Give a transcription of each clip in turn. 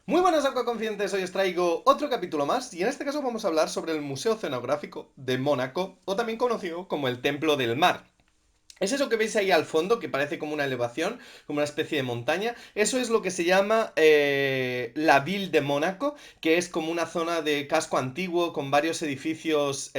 Muy buenas acuaconfidentes, hoy os traigo otro capítulo más y en este caso vamos a hablar sobre el Museo Oceanográfico de Mónaco, o también conocido como el Templo del Mar. ¿Es eso que veis ahí al fondo, que parece como una elevación, como una especie de montaña? Eso es lo que se llama la Ville de Mónaco, que es como una zona de casco antiguo con varios edificios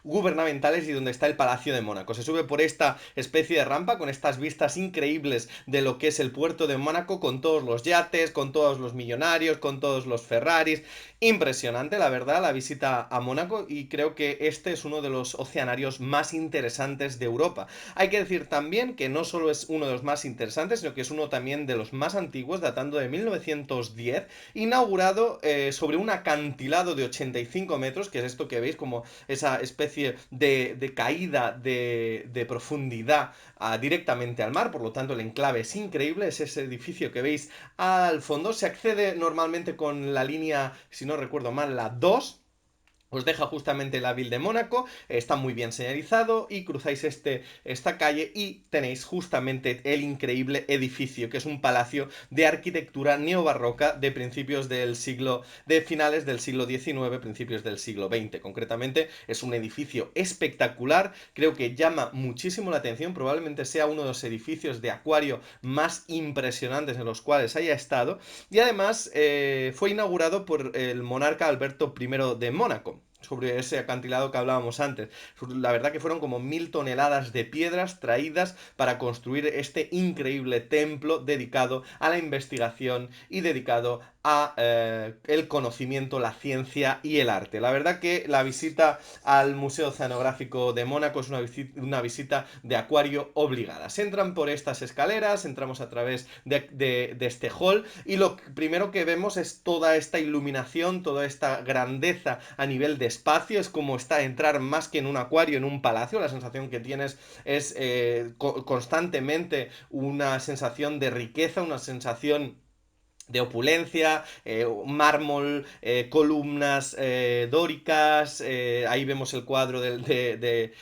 gubernamentales y donde está el Palacio de Mónaco. Se sube por esta especie de rampa con estas vistas increíbles de lo que es el puerto de Mónaco, con todos los yates, con todos los millonarios, con todos los Ferraris. Impresionante, la verdad, la visita a Mónaco, y creo que este es uno de los oceanarios más interesantes de Europa. Hay que decir también que no solo es uno de los más interesantes, sino que es uno también de los más antiguos, datando de 1910, inaugurado sobre un acantilado de 85 metros, que es esto que veis, como esa especie de caída de profundidad directamente al mar. Por lo tanto el enclave es increíble, es ese edificio que veis al fondo. Se accede normalmente con la línea, si no recuerdo mal, la 2. Os deja justamente la Ville de Mónaco, está muy bien señalizado y cruzáis esta calle y tenéis justamente el increíble edificio, que es un palacio de arquitectura neobarroca de principios del siglo, de finales del siglo XIX, principios del siglo XX. Concretamente es un edificio espectacular, creo que llama muchísimo la atención, probablemente sea uno de los edificios de acuario más impresionantes en los cuales haya estado, y además fue inaugurado por el monarca Alberto I de Mónaco, sobre ese acantilado que hablábamos antes. La verdad que fueron como 1000 toneladas de piedras traídas para construir este increíble templo dedicado a la investigación y dedicado a el conocimiento, la ciencia y el arte. La verdad que la visita al Museo Oceanográfico de Mónaco es una visita de acuario obligada. Se entran por estas escaleras, entramos a través de este hall, y lo primero que vemos es toda esta iluminación, toda esta grandeza a nivel de espacio. Es como está entrar más que en un acuario, en un palacio. La sensación que tienes es constantemente una sensación de riqueza, una sensación de opulencia, mármol, columnas dóricas. Ahí vemos el cuadro del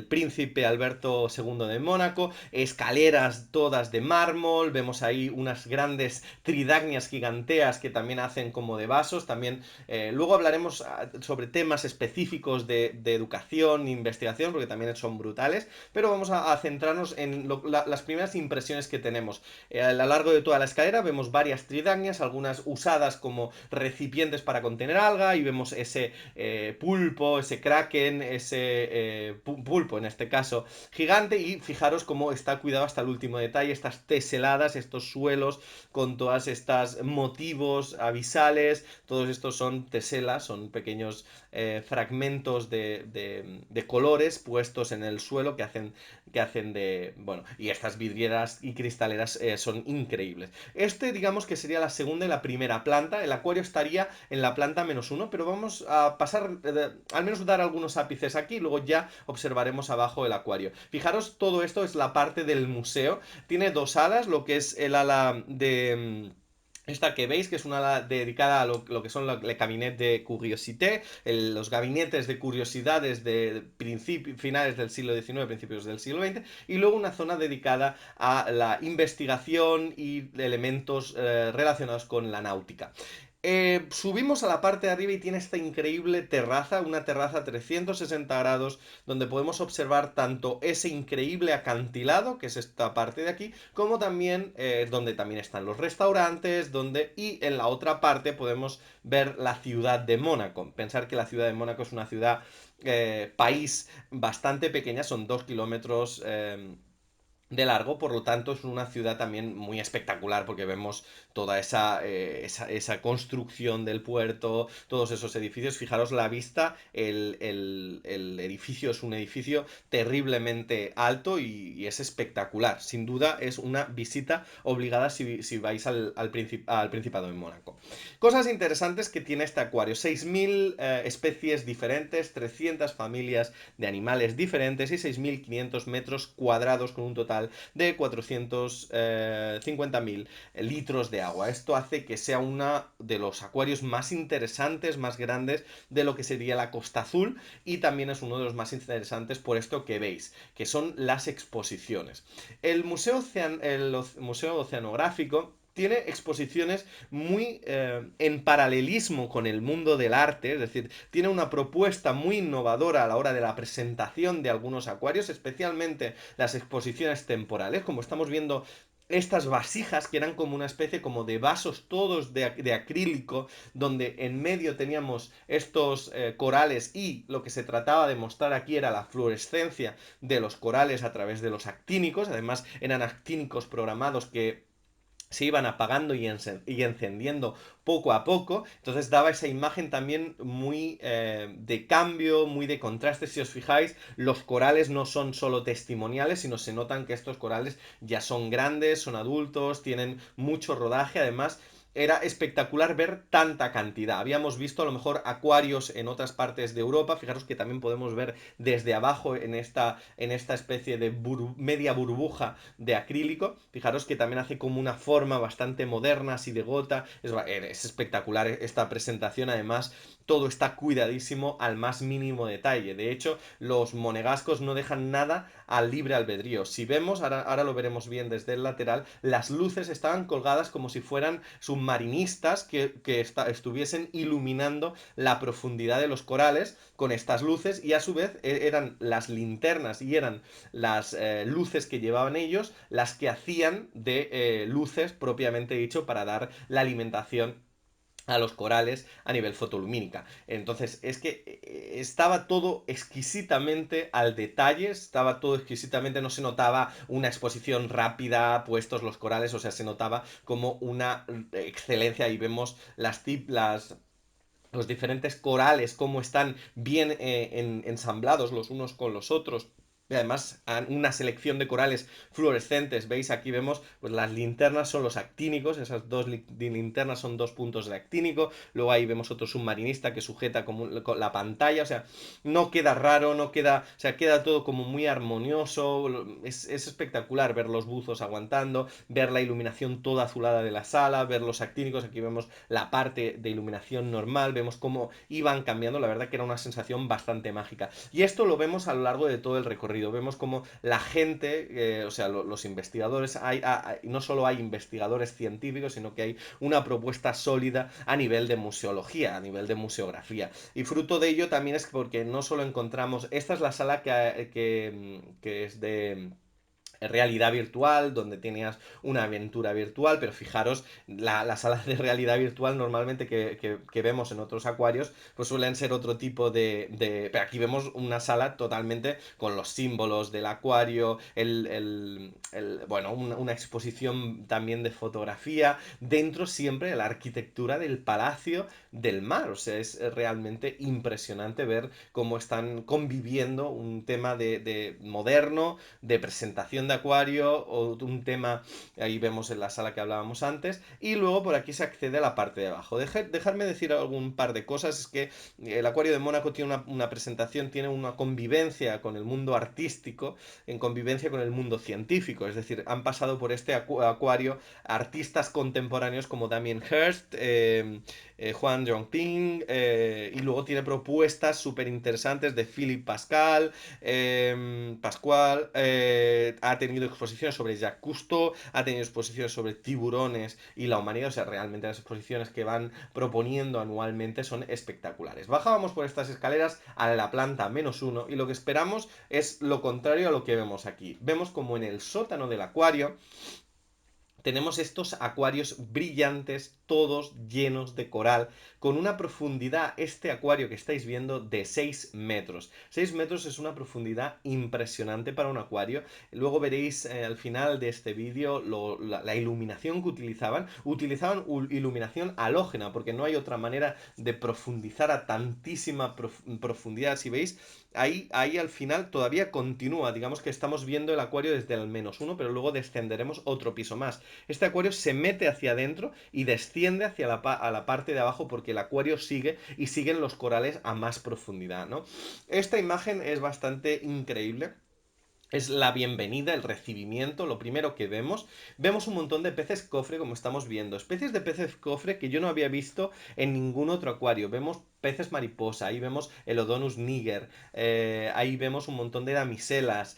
príncipe Alberto II de Mónaco, escaleras todas de mármol, vemos ahí unas grandes tridagnias giganteas que también hacen como de vasos. También luego hablaremos sobre temas específicos de educación e investigación, porque también son brutales, pero vamos a centrarnos en las primeras impresiones que tenemos. A lo largo de toda la escalera vemos varias tridagnias, algunas usadas como recipientes para contener alga, y vemos ese pulpo, ese kraken, ese pulpo en este caso gigante. Y fijaros cómo está cuidado hasta el último detalle, estas teseladas, estos suelos con todas estas motivos avisales. Todos estos son teselas, son pequeños fragmentos de colores puestos en el suelo que hacen de... Bueno, y estas vidrieras y cristaleras son increíbles. Digamos que sería la segunda y la primera planta. El acuario estaría en la planta -1, pero vamos a pasar, al menos dar algunos ápices aquí, y luego ya observaremos abajo el acuario. Fijaros, todo esto es la parte del museo. Tiene dos alas, lo que es el ala de... Esta que veis, que es una ala dedicada a lo que son los gabinets de curiosité, los gabinetes de curiosidades de finales del siglo XIX, principios del siglo XX, y luego una zona dedicada a la investigación y elementos relacionados con la náutica. Subimos a la parte de arriba y tiene esta increíble terraza, una terraza 360 grados, donde podemos observar tanto ese increíble acantilado, que es esta parte de aquí, como también donde también están los restaurantes, y en la otra parte podemos ver la ciudad de Mónaco. Pensar que la ciudad de Mónaco es una ciudad, país bastante pequeña, son 2 kilómetros de largo. Por lo tanto es una ciudad también muy espectacular, porque vemos toda esa construcción del puerto, todos esos edificios. Fijaros la vista, el edificio es un edificio terriblemente alto y es espectacular. Sin duda es una visita obligada si vais al Principado de Mónaco. Cosas interesantes que tiene este acuario: 6000 especies diferentes, 300 familias de animales diferentes y 6500 metros cuadrados, con un total de 450.000 litros de agua. Esto hace que sea uno de los acuarios más interesantes, más grandes de lo que sería la Costa Azul, y también es uno de los más interesantes por esto que veis, que son las exposiciones. El Museo Oceanográfico tiene exposiciones muy en paralelismo con el mundo del arte, es decir, tiene una propuesta muy innovadora a la hora de la presentación de algunos acuarios, especialmente las exposiciones temporales, como estamos viendo estas vasijas que eran como una especie como de vasos todos de acrílico, donde en medio teníamos estos corales y lo que se trataba de mostrar aquí era la fluorescencia de los corales a través de los actínicos, además eran actínicos programados que se iban apagando y encendiendo poco a poco, entonces daba esa imagen también muy de cambio, muy de contraste. Si os fijáis, los corales no son solo testimoniales, sino se notan que estos corales ya son grandes, son adultos, tienen mucho rodaje, además era espectacular ver tanta cantidad. Habíamos visto a lo mejor acuarios en otras partes de Europa, fijaros que también podemos ver desde abajo en esta especie de media burbuja de acrílico, fijaros que también hace como una forma bastante moderna, así de gota, es espectacular esta presentación, además todo está cuidadísimo al más mínimo detalle. De hecho, los monegascos no dejan nada al libre albedrío. Si vemos, ahora lo veremos bien desde el lateral, las luces estaban colgadas como si fueran submarinistas que estuviesen iluminando la profundidad de los corales con estas luces, y a su vez eran las linternas y eran las luces que llevaban ellos las que hacían de luces propiamente dicho para dar la alimentación a los corales a nivel fotolumínica. Entonces, es que estaba todo exquisitamente al detalle, estaba todo exquisitamente, no se notaba una exposición rápida, puestos los corales, o sea, se notaba como una excelencia. Y vemos los diferentes corales, cómo están bien ensamblados los unos con los otros. Y además, una selección de corales fluorescentes. ¿Veis? Aquí vemos, pues las linternas son los actínicos. Esas dos linternas son dos puntos de actínico. Luego ahí vemos otro submarinista que sujeta como la pantalla. O sea, no queda raro, no queda. O sea, queda todo como muy armonioso. Es espectacular ver los buzos aguantando, ver la iluminación toda azulada de la sala, ver los actínicos. Aquí vemos la parte de iluminación normal, vemos cómo iban cambiando. La verdad que era una sensación bastante mágica. Y esto lo vemos a lo largo de todo el recorrido. Vemos como la gente, o sea, los investigadores, no solo hay investigadores científicos, sino que hay una propuesta sólida a nivel de museología, a nivel de museografía. Y fruto de ello también es porque no solo encontramos, esta es la sala que es de realidad virtual, donde tenías una aventura virtual, pero fijaros, las salas de realidad virtual normalmente que vemos en otros acuarios, pues suelen ser otro tipo Pero aquí vemos una sala totalmente con los símbolos del acuario, bueno, una exposición también de fotografía, dentro siempre de la arquitectura del Palacio del Mar. O sea, es realmente impresionante ver cómo están conviviendo un tema de moderno, de presentación de acuario, o un tema, ahí vemos en la sala que hablábamos antes, y luego por aquí se accede a la parte de abajo. Dejarme decir algún par de cosas. Es que el acuario de Mónaco tiene una presentación, tiene una convivencia con el mundo artístico, en convivencia con el mundo científico, es decir, han pasado por este acuario artistas contemporáneos como Damien Hirst, Juan Yongping, y luego tiene propuestas súper interesantes de Philippe Pascual, ha tenido exposiciones sobre Jacques Cousteau, ha tenido exposiciones sobre tiburones y la humanidad. O sea, realmente las exposiciones que van proponiendo anualmente son espectaculares. Bajábamos por estas escaleras a la planta -1 y lo que esperamos es lo contrario a lo que vemos aquí. Vemos como en el sótano del acuario tenemos estos acuarios brillantes, todos llenos de coral, con una profundidad, este acuario que estáis viendo, de 6 metros. 6 metros es una profundidad impresionante para un acuario. Luego veréis al final de este vídeo la iluminación que utilizaban. Utilizaban iluminación halógena, porque no hay otra manera de profundizar a tantísima profundidad. Si veis, ahí al final todavía continúa. Digamos que estamos viendo el acuario desde el -1, pero luego descenderemos otro piso más. Este acuario se mete hacia adentro y desciende hacia a la parte de abajo, porque el acuario sigue y siguen los corales a más profundidad, ¿no? Esta imagen es bastante increíble. Es la bienvenida, el recibimiento, lo primero que vemos. Vemos un montón de peces cofre, como estamos viendo. Especies de peces cofre que yo no había visto en ningún otro acuario. Vemos peces mariposa, ahí vemos el Odonus niger, ahí vemos un montón de damiselas,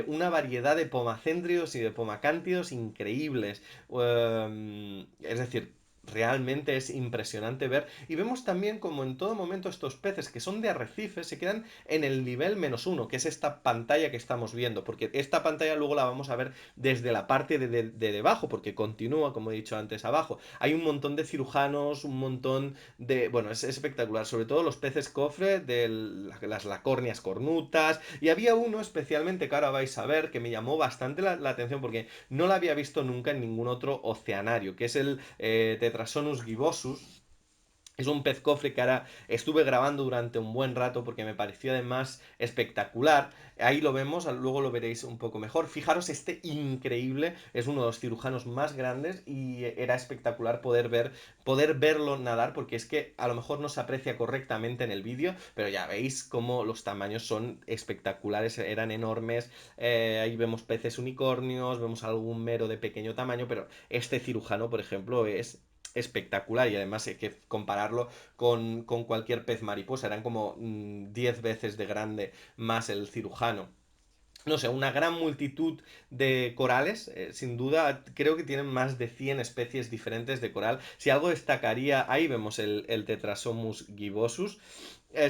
una variedad de pomacéntridos y de pomacántidos increíbles. Es decir, realmente es impresionante ver. Y vemos también como en todo momento estos peces que son de arrecife se quedan en el nivel -1, que es esta pantalla que estamos viendo, porque esta pantalla luego la vamos a ver desde la parte de debajo, porque continúa, como he dicho antes, abajo. Hay un montón de cirujanos, un montón de... Bueno, es espectacular, sobre todo los peces cofre, de las lacornias cornutas, y había uno especialmente que ahora vais a ver, que me llamó bastante la atención, porque no la había visto nunca en ningún otro oceanario, que es el Tetrasonus gibosus. Es un pez cofre que ahora estuve grabando durante un buen rato porque me pareció además espectacular. Ahí lo vemos, luego lo veréis un poco mejor. Fijaros, este increíble es uno de los cirujanos más grandes y era espectacular poder verlo nadar porque es que a lo mejor no se aprecia correctamente en el vídeo, pero ya veis cómo los tamaños son espectaculares, eran enormes. Ahí vemos peces unicornios, vemos algún mero de pequeño tamaño, pero este cirujano, por ejemplo, es espectacular y además hay que compararlo con cualquier pez mariposa, eran como 10 veces de grande más el cirujano. No sé, una gran multitud de corales, sin duda creo que tienen más de 100 especies diferentes de coral. Si algo destacaría, ahí vemos el Tetrasomus gibosus,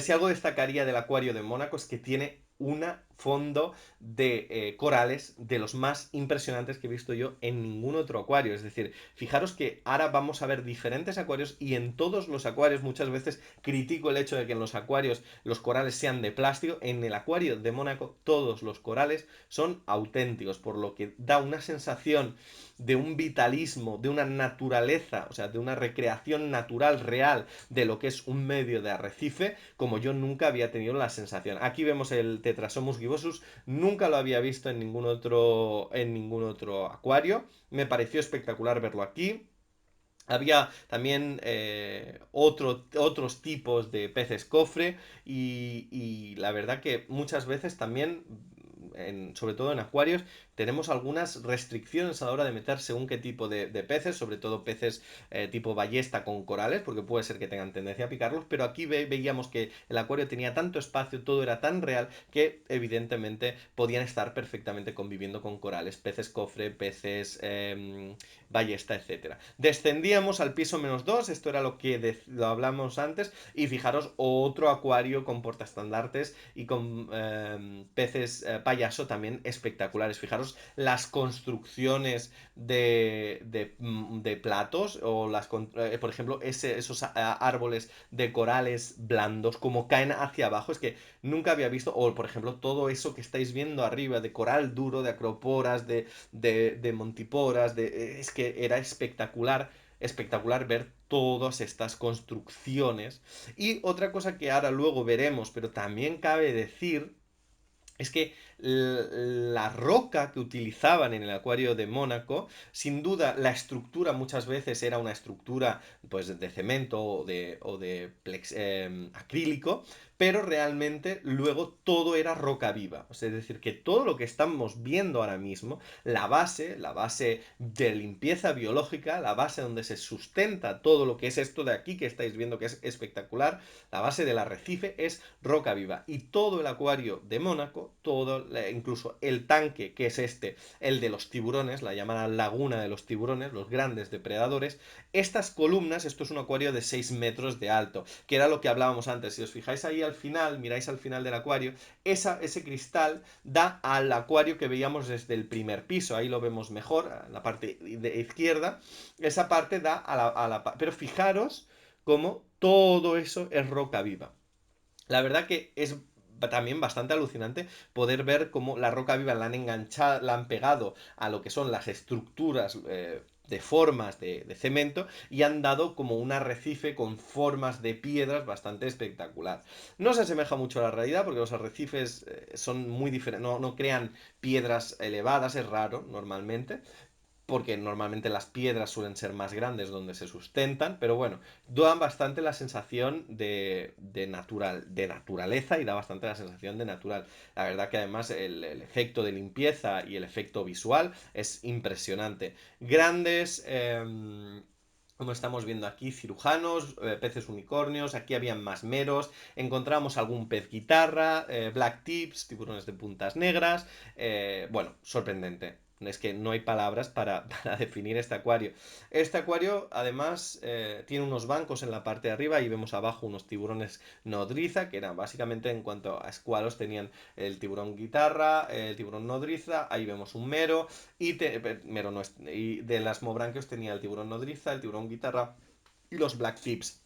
si algo destacaría del acuario de Mónaco es que tiene un fondo de corales de los más impresionantes que he visto yo en ningún otro acuario. Es decir, fijaros que ahora vamos a ver diferentes acuarios y en todos los acuarios muchas veces critico el hecho de que en los acuarios los corales sean de plástico. En el acuario de Mónaco todos los corales son auténticos, por lo que da una sensación de un vitalismo, de una naturaleza, o sea, de una recreación natural real de lo que es un medio de arrecife, como yo nunca había tenido la sensación. Aquí vemos el Tetrasomus gibosus, nunca lo había visto en ningún otro acuario, me pareció espectacular verlo aquí. Había también otros tipos de peces cofre y la verdad que muchas veces también, sobre todo en acuarios, tenemos algunas restricciones a la hora de meter según qué tipo de peces, sobre todo peces tipo ballesta con corales, porque puede ser que tengan tendencia a picarlos, pero aquí veíamos que el acuario tenía tanto espacio, todo era tan real que evidentemente podían estar perfectamente conviviendo con corales, peces cofre, peces ballesta, etcétera. Descendíamos al piso -2, esto era lo hablamos antes, y fijaros otro acuario con portaestandartes y con peces payaso también espectaculares. Fijaros las construcciones de platos o por ejemplo esos árboles de corales blandos como caen hacia abajo, es que nunca había visto, o por ejemplo todo eso que estáis viendo arriba de coral duro, de acroporas, de montiporas, es que era espectacular ver todas estas construcciones. Y otra cosa que ahora luego veremos, pero también cabe decir, es que la roca que utilizaban en el acuario de Mónaco, sin duda la estructura muchas veces era una estructura pues de cemento o de acrílico, pero realmente luego todo era roca viva. O sea, es decir, que todo lo que estamos viendo ahora mismo, la base de limpieza biológica, la base donde se sustenta todo lo que es esto de aquí que estáis viendo que es espectacular, la base del arrecife es roca viva. Y todo el acuario de Mónaco, incluso el tanque, que es el de los tiburones, la llamada laguna de los tiburones, los grandes depredadores, estas columnas, esto es un acuario de 6 metros de alto, que era lo que hablábamos antes. Si os fijáis ahí al final, miráis al final del acuario, ese cristal da al acuario que veíamos desde el primer piso. Ahí lo vemos mejor, en la parte de izquierda. Esa parte da pero fijaros cómo todo eso es roca viva. La verdad que es también bastante alucinante poder ver cómo la roca viva la han enganchado, la han pegado a lo que son las estructuras de formas de cemento y han dado como un arrecife con formas de piedras bastante espectacular. No se asemeja mucho a la realidad porque los arrecifes son muy diferentes, no crean piedras elevadas, es raro normalmente, porque normalmente las piedras suelen ser más grandes donde se sustentan, pero bueno, dan bastante la sensación de naturaleza y da bastante la sensación de natural. La verdad que además el efecto de limpieza y el efecto visual es impresionante. Grandes... como estamos viendo aquí, cirujanos, peces unicornios, aquí habían más meros, encontramos algún pez guitarra, black tips, tiburones de puntas negras, bueno, sorprendente. Es que no hay palabras para definir este acuario. Este acuario, además, tiene unos bancos en la parte de arriba y vemos abajo unos tiburones nodriza, que eran básicamente en cuanto a escualos, tenían el tiburón guitarra, el tiburón nodriza, ahí vemos un mero, mero no es, y de las mobranquios tenía el tiburón nodriza, el tiburón guitarra y los black tips.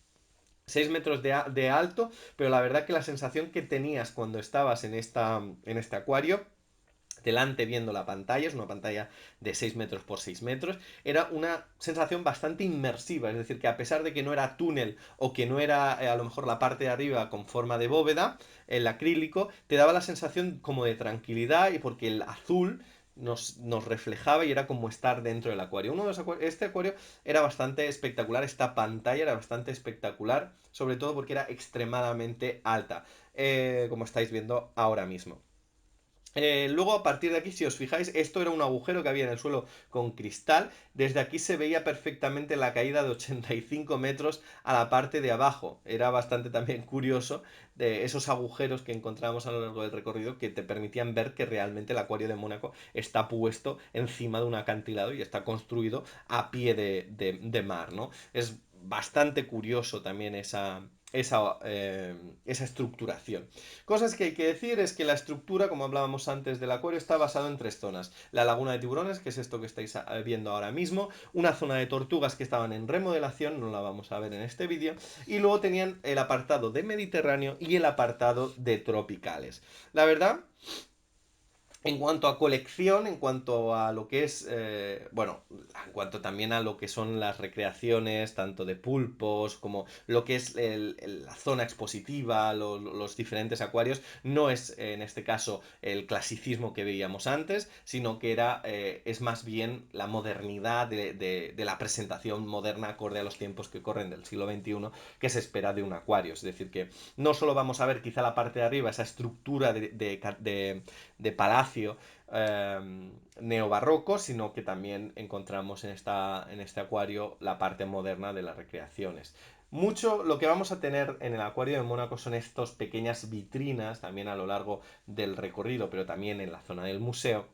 6 metros de alto, pero la verdad que la sensación que tenías cuando estabas en este acuario delante viendo la pantalla, es una pantalla de 6 metros por 6 metros, era una sensación bastante inmersiva, es decir, que a pesar de que no era túnel o que no era a lo mejor la parte de arriba con forma de bóveda, el acrílico te daba la sensación como de tranquilidad y porque el azul nos reflejaba y era como estar dentro del acuario. Este acuario era bastante espectacular, esta pantalla era bastante espectacular, sobre todo porque era extremadamente alta, como estáis viendo ahora mismo. Luego, a partir de aquí, si os fijáis, esto era un agujero que había en el suelo con cristal. Desde aquí se veía perfectamente la caída de 85 metros a la parte de abajo. Era bastante también curioso de esos agujeros que encontramos a lo largo del recorrido que te permitían ver que realmente el acuario de Mónaco está puesto encima de un acantilado y está construido a pie de mar, ¿no? Es bastante curioso también esa estructuración. Cosas que hay que decir es que la estructura, como hablábamos antes del acuario, está basado en tres zonas. La laguna de tiburones, que es esto que estáis viendo ahora mismo, una zona de tortugas que estaban en remodelación, no la vamos a ver en este vídeo, y luego tenían el apartado de Mediterráneo y el apartado de tropicales. La verdad, en cuanto a colección, en cuanto a lo que es, bueno, en cuanto también a lo que son las recreaciones, tanto de pulpos como lo que es la zona expositiva, los diferentes acuarios, no es en este caso el clasicismo que veíamos antes, sino que es más bien la modernidad de la presentación moderna acorde a los tiempos que corren del siglo XXI que se espera de un acuario. Es decir, que no solo vamos a ver quizá la parte de arriba, esa estructura de palacio neobarroco, sino que también encontramos en este acuario la parte moderna de las recreaciones. Mucho lo que vamos a tener en el acuario de Mónaco son estas pequeñas vitrinas, también a lo largo del recorrido, pero también en la zona del museo,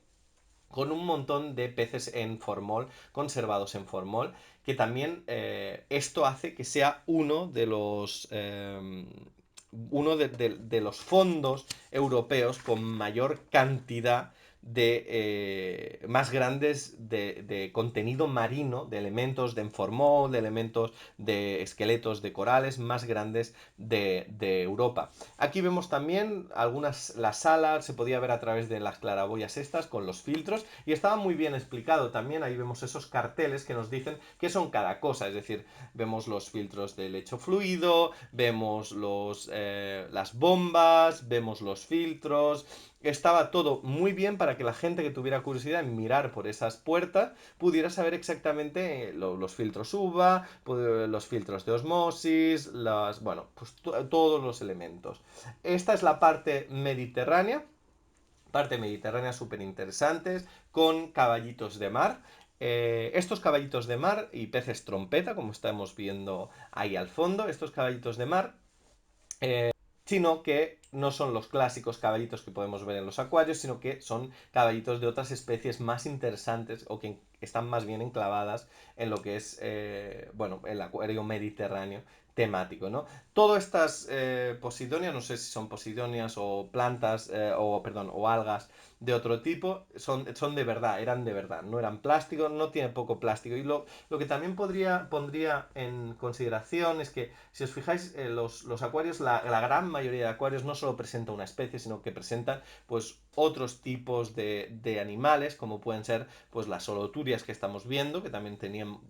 con un montón de peces en formol, conservados en formol, que también esto hace que sea uno de los fondos europeos con mayor cantidad más grandes de contenido marino, de elementos de formol, de elementos de esqueletos de corales más grandes de Europa. Aquí vemos también la sala, se podía ver a través de las claraboyas estas con los filtros y estaba muy bien explicado también. Ahí vemos esos carteles que nos dicen qué son cada cosa, es decir, vemos los filtros de lecho fluido, vemos las bombas, vemos los filtros. Estaba todo muy bien para que la gente que tuviera curiosidad en mirar por esas puertas pudiera saber exactamente los filtros UVA, los filtros de osmosis, bueno, pues todos los elementos. Esta es la parte mediterránea súper interesantes, con caballitos de mar. Estos caballitos de mar y peces trompeta, como estamos viendo ahí al fondo, estos caballitos de mar sino que no son los clásicos caballitos que podemos ver en los acuarios, sino que son caballitos de otras especies más interesantes o que están más bien enclavadas en lo que es, bueno, el acuario mediterráneo temático, ¿no? Todas estas posidonias, no sé si son posidonias o plantas, perdón, o algas de otro tipo, son de verdad, eran de verdad, no eran plástico, no tiene poco plástico. Y lo que también pondría en consideración es que, si os fijáis, los acuarios, la gran mayoría de acuarios no solo presenta una especie, sino que presentan pues otros tipos de animales, como pueden ser pues las holoturias que estamos viendo, que también tenían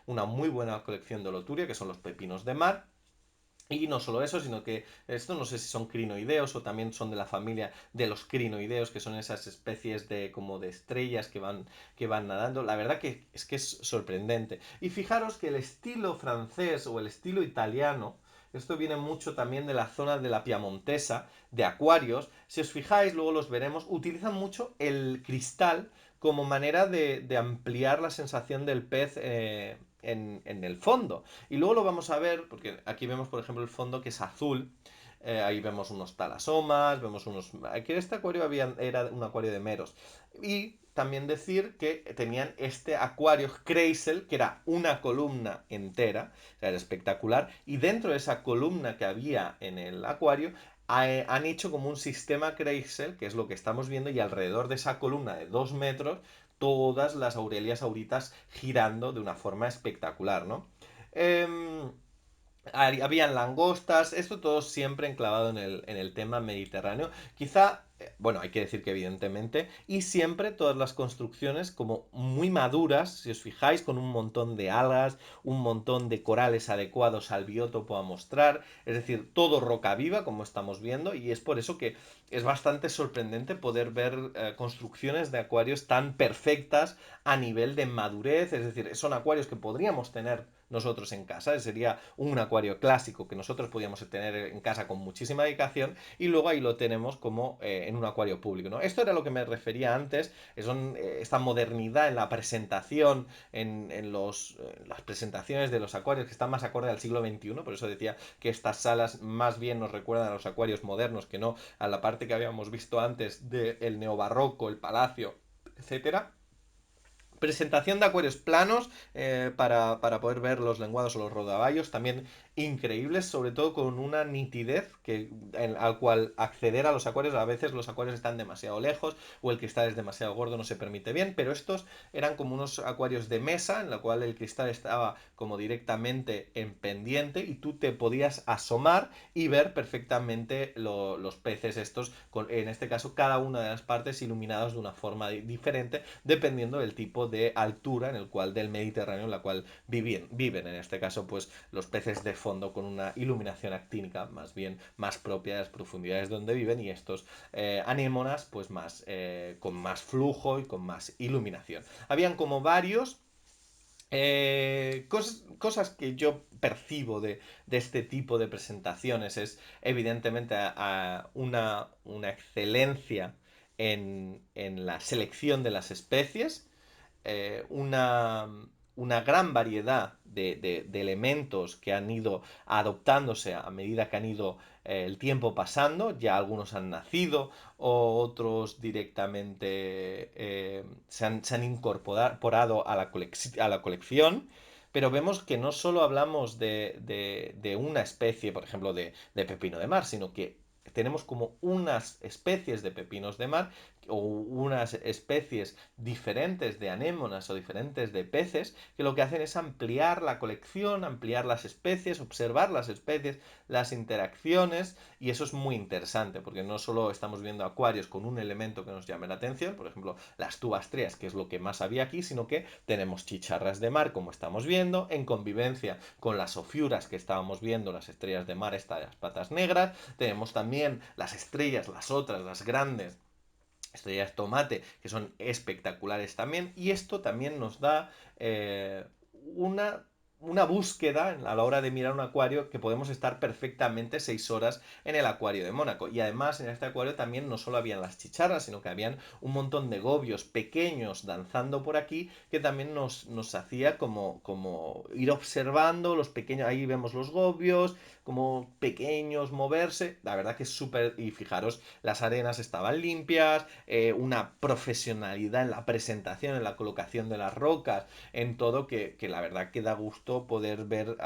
una muy buena colección de holoturia, que son los pepinos de mar. Y no solo eso, sino que esto no sé si son crinoideos o también son de la familia de los crinoideos, que son esas especies de como de estrellas que van nadando. La verdad que es sorprendente. Y fijaros que el estilo francés o el estilo italiano, esto viene mucho también de la zona de la Piamontesa, de acuarios. Si os fijáis, luego los veremos, utilizan mucho el cristal como manera de ampliar la sensación del pez en el fondo. Y luego lo vamos a ver, porque aquí vemos, por ejemplo, el fondo que es azul. Ahí vemos unos talasomas, vemos unos... Aquí en este acuario era un acuario de meros. Y también decir que tenían este acuario Kreisel, que era una columna entera, o sea, era espectacular, y dentro de esa columna que había en el acuario, han hecho como un sistema Kreisel, que es lo que estamos viendo, y alrededor de esa columna de 2 metros, todas las Aurelias auritas girando de una forma espectacular, ¿no? Eh, Habían langostas, esto todo siempre enclavado en el tema mediterráneo. Quizá, bueno, hay que decir que evidentemente, y siempre todas las construcciones como muy maduras, si os fijáis, con un montón de algas, un montón de corales adecuados al biótopo a mostrar, es decir, todo roca viva, como estamos viendo, y es por eso que es bastante sorprendente poder ver construcciones de acuarios tan perfectas a nivel de madurez, es decir, son acuarios que podríamos tener nosotros en casa, sería un acuario clásico que nosotros podíamos tener en casa con muchísima dedicación y luego ahí lo tenemos como en un acuario público, ¿no? Esto era lo que me refería antes, son esta modernidad en la presentación, las presentaciones de los acuarios que están más acorde al siglo XXI, por eso decía que estas salas más bien nos recuerdan a los acuarios modernos que no a la parte que habíamos visto antes del neobarroco, el palacio, etcétera. Presentación de acuarios planos para poder ver los lenguados o los rodaballos, también increíbles, sobre todo con una nitidez al cual acceder a los acuarios, a veces los acuarios están demasiado lejos o el cristal es demasiado gordo, no se permite bien, pero estos eran como unos acuarios de mesa en la cual el cristal estaba como directamente en pendiente y tú te podías asomar y ver perfectamente los peces estos, en este caso cada una de las partes iluminados de una forma diferente dependiendo del tipo de altura en el cual del Mediterráneo en la cual viven. En este caso, pues los peces de fondo con una iluminación actínica más bien más propia de las profundidades donde viven y estos anémonas pues más con más flujo y con más iluminación. Habían como varios cosas que yo percibo de este tipo de presentaciones es evidentemente una excelencia en la selección de las especies, eh, una, una gran variedad de elementos que han ido adoptándose a medida que han ido el tiempo pasando, ya algunos han nacido, o otros directamente se han incorporado a la colección. Pero vemos que no solo hablamos de una especie, por ejemplo, de pepino de mar, sino que tenemos como unas especies de pepinos de mar o unas especies diferentes de anémonas o diferentes de peces que lo que hacen es ampliar la colección, ampliar las especies, observar las especies, las interacciones y eso es muy interesante porque no solo estamos viendo acuarios con un elemento que nos llame la atención, por ejemplo las tubastrias que es lo que más había aquí, sino que tenemos chicharras de mar como estamos viendo en convivencia con las ofiuras que estábamos viendo, las estrellas de mar, estas patas negras, tenemos también las estrellas, las otras, las grandes estrellas tomate, que son espectaculares también. Y esto también nos da una, una búsqueda a la hora de mirar un acuario que podemos estar perfectamente 6 horas en el acuario de Mónaco. Y además en este acuario también no solo habían las chicharras, sino que habían un montón de gobios pequeños danzando por aquí que también nos hacía como ir observando los pequeños, ahí vemos los gobios, como pequeños moverse. La verdad que es súper, y fijaros, las arenas estaban limpias, una profesionalidad en la presentación, en la colocación de las rocas, en todo, que la verdad que da gusto poder ver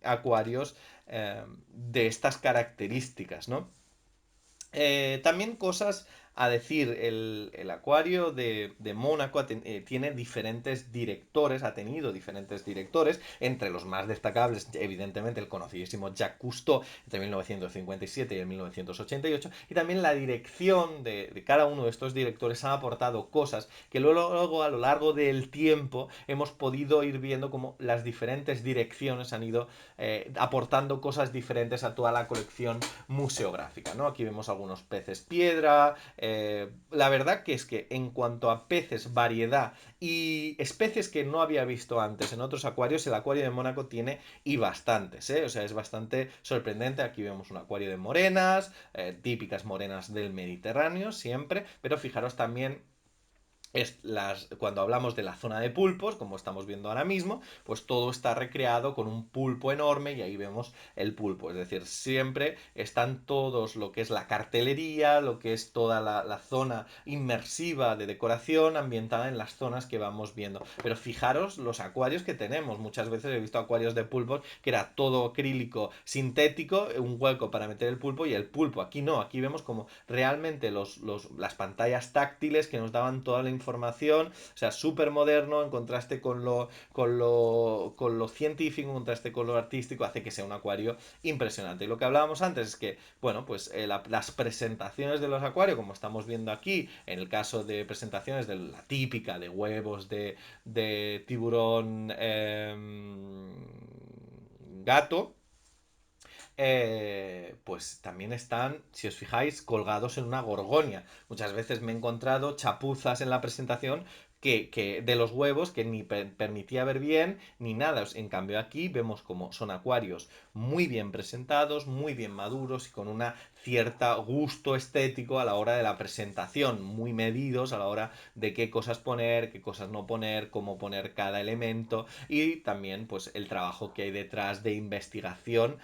acuarios de estas características, ¿no? También cosas a decir, el acuario de Mónaco tiene diferentes directores, ha tenido diferentes directores, entre los más destacables, evidentemente, el conocidísimo Jacques Cousteau entre 1957 y el 1988, y también la dirección de cada uno de estos directores ha aportado cosas que luego a lo largo del tiempo hemos podido ir viendo como las diferentes direcciones han ido aportando cosas diferentes a toda la colección museográfica, ¿no? Aquí vemos algunos peces piedra. La verdad que es que en cuanto a peces, variedad y especies que no había visto antes en otros acuarios, el acuario de Mónaco tiene y bastantes, ¿eh? O sea, es bastante sorprendente. Aquí vemos un acuario de morenas, típicas morenas del Mediterráneo siempre, pero fijaros también cuando hablamos de la zona de pulpos, como estamos viendo ahora mismo, pues todo está recreado con un pulpo enorme y ahí vemos el pulpo. Es decir, siempre están todos lo que es la cartelería, lo que es toda la zona inmersiva de decoración ambientada en las zonas que vamos viendo. Pero fijaros los acuarios que tenemos. Muchas veces he visto acuarios de pulpos que era todo acrílico sintético, un hueco para meter el pulpo y el pulpo. Aquí no, aquí vemos como realmente las pantallas táctiles que nos daban toda la información, o sea, súper moderno en contraste con lo científico, en contraste con lo artístico, hace que sea un acuario impresionante. Y lo que hablábamos antes es que, bueno, pues las presentaciones de los acuarios, como estamos viendo aquí, en el caso de presentaciones de la típica de huevos de tiburón gato, pues también están, si os fijáis, colgados en una gorgonia. Muchas veces me he encontrado chapuzas en la presentación de los huevos que ni permitía ver bien ni nada. En cambio aquí vemos como son acuarios muy bien presentados, muy bien maduros y con una cierta gusto estético a la hora de la presentación, muy medidos a la hora de qué cosas poner, qué cosas no poner, cómo poner cada elemento y también pues el trabajo que hay detrás de investigación,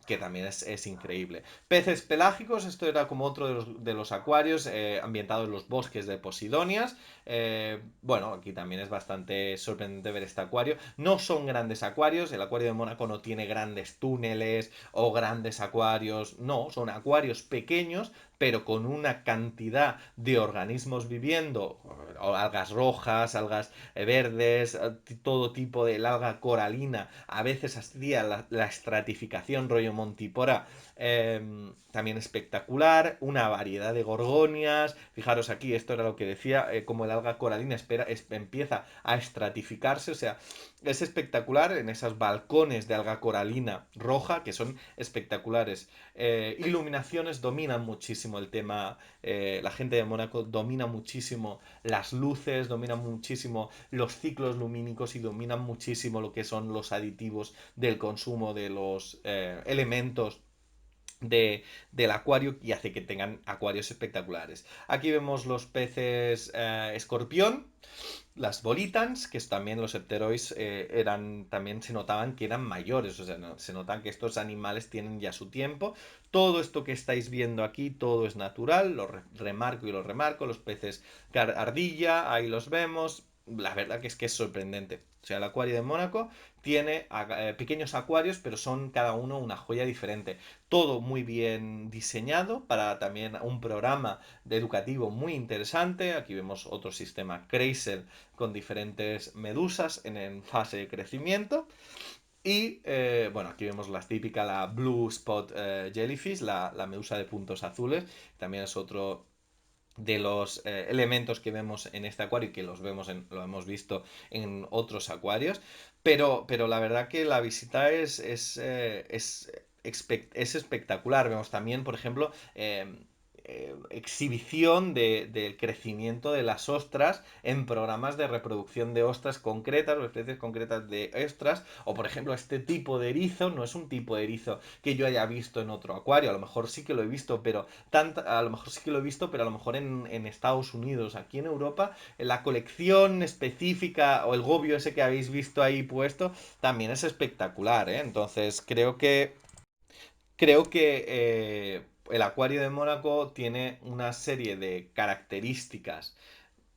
que también es increíble. Peces pelágicos, esto era como otro de los acuarios ambientados en los bosques de Posidonias. Bueno, aquí también es bastante sorprendente ver este acuario. No son grandes acuarios, el acuario de Mónaco no tiene grandes túneles o grandes acuarios, no, son acuarios pequeños pero con una cantidad de organismos viviendo, algas rojas, algas verdes, todo tipo de alga coralina, a veces hacía la estratificación rollo Montipora, también espectacular, una variedad de gorgonias, fijaros aquí, esto era lo que decía, como el alga coralina empieza a estratificarse, o sea, es espectacular en esos balcones de alga coralina roja que son espectaculares. Iluminaciones dominan muchísimo el tema, la gente de Mónaco domina muchísimo las luces, domina muchísimo los ciclos lumínicos y dominan muchísimo lo que son los aditivos del consumo de los elementos del acuario y hace que tengan acuarios espectaculares. Aquí vemos los peces escorpión, las bolitans, que también los hepterois también se notaban que eran mayores, o sea, se notan que estos animales tienen ya su tiempo. Todo esto que estáis viendo aquí, todo es natural, lo remarco y lo remarco, los peces ardilla, ahí los vemos. La verdad que es sorprendente. O sea, el acuario de Mónaco tiene pequeños acuarios, pero son cada uno una joya diferente. Todo muy bien diseñado para también un programa educativo muy interesante. Aquí vemos otro sistema Chrysler con diferentes medusas en fase de crecimiento. Y bueno, aquí vemos la típica, la Blue Spot Jellyfish, la medusa de puntos azules. También es otro de los elementos que vemos en este acuario y que lo hemos visto en otros acuarios. Pero la verdad que la visita es espectacular. Vemos también, por ejemplo, exhibición del crecimiento de las ostras en programas de reproducción de ostras concretas o especies concretas de ostras. O, por ejemplo, este tipo de erizo no es un tipo de erizo que yo haya visto en otro acuario. A lo mejor sí que lo he visto, pero a lo mejor sí que lo he visto, pero a lo mejor en Estados Unidos. Aquí en Europa, en la colección específica o el gobio ese que habéis visto ahí puesto, también es espectacular, ¿eh? Entonces, creo que el acuario de Mónaco tiene una serie de características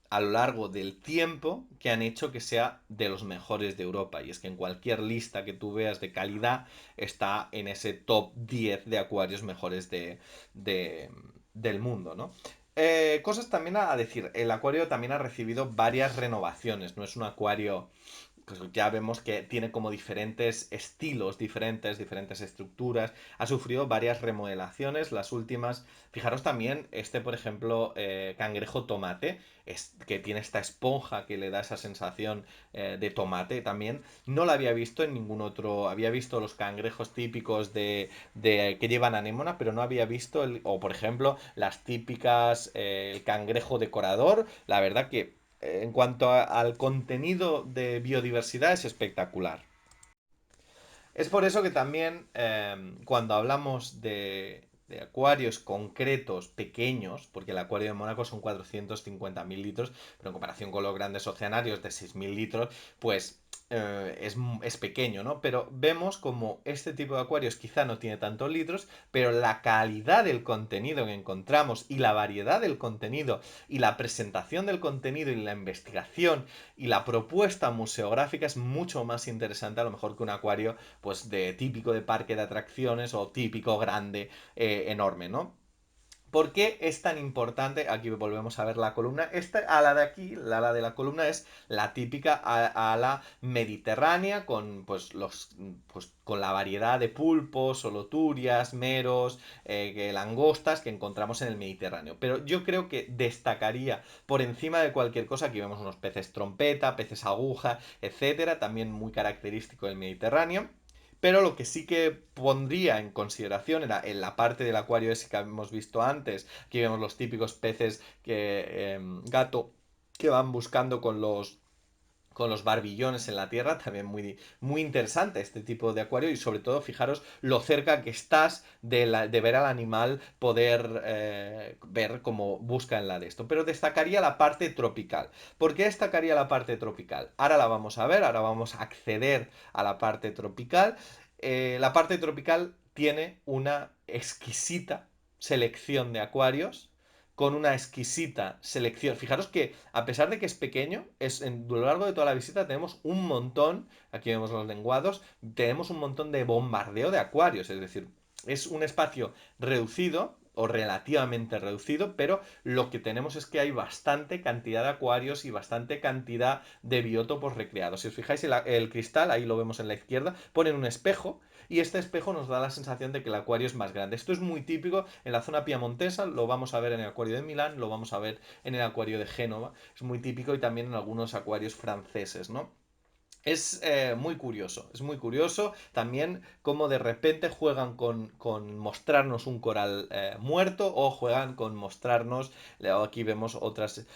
a lo largo del tiempo que han hecho que sea de los mejores de Europa. Y es que en cualquier lista que tú veas de calidad está en ese top 10 de acuarios mejores de- del mundo, ¿no? Cosas también a decir. El acuario también ha recibido varias renovaciones. No es un acuario, pues ya vemos que tiene como diferentes estilos, diferentes estructuras. Ha sufrido varias remodelaciones. Las últimas, fijaros también, por ejemplo, cangrejo tomate, que tiene esta esponja que le da esa sensación de tomate también. No la había visto en ningún otro. Había visto los cangrejos típicos que llevan anémona, pero no había visto, o por ejemplo, las típicas, el cangrejo decorador. La verdad que en cuanto al contenido de biodiversidad es espectacular. Es por eso que también cuando hablamos de acuarios concretos, pequeños, porque el acuario de Mónaco son 450.000 litros, pero en comparación con los grandes oceanarios de 6.000 litros, pues es pequeño, ¿no? Pero vemos como este tipo de acuarios quizá no tiene tantos litros, pero la calidad del contenido que encontramos y la variedad del contenido y la presentación del contenido y la investigación y la propuesta museográfica es mucho más interesante a lo mejor que un acuario pues de típico de parque de atracciones o típico grande, enorme, ¿no? ¿Por qué es tan importante? Aquí volvemos a ver la columna. Esta ala de aquí, la ala de la columna, es la típica ala mediterránea con con la variedad de pulpos, soloturias, meros, langostas que encontramos en el Mediterráneo. Pero yo creo que destacaría por encima de cualquier cosa, aquí vemos unos peces trompeta, peces aguja, etcétera, también muy característico del Mediterráneo. Pero lo que sí que pondría en consideración era en la parte del acuario ese que habíamos visto antes. Aquí vemos los típicos peces gato que van buscando con los barbillones en la tierra. También muy interesante este tipo de acuario. Y sobre todo, fijaros lo cerca que estás de ver al animal, poder ver cómo busca en la de esto. Pero destacaría la parte tropical. ¿Por qué destacaría la parte tropical? Ahora la vamos a ver, ahora vamos a acceder a la parte tropical. La parte tropical tiene una exquisita selección de acuarios con una exquisita selección. Fijaros que a pesar de que es pequeño, a lo largo de toda la visita tenemos un montón, aquí vemos los lenguados, tenemos un montón de bombardeo de acuarios, es decir, es un espacio reducido o relativamente reducido, pero lo que tenemos es que hay bastante cantidad de acuarios y bastante cantidad de biótopos recreados. Si os fijáis, el cristal, ahí lo vemos en la izquierda, ponen un espejo y este espejo nos da la sensación de que el acuario es más grande. Esto es muy típico en la zona piamontesa, lo vamos a ver en el acuario de Milán, lo vamos a ver en el acuario de Génova, es muy típico y también en algunos acuarios franceses, ¿no? Es muy curioso también cómo de repente juegan con mostrarnos un coral muerto o juegan con mostrarnos, aquí vemos otras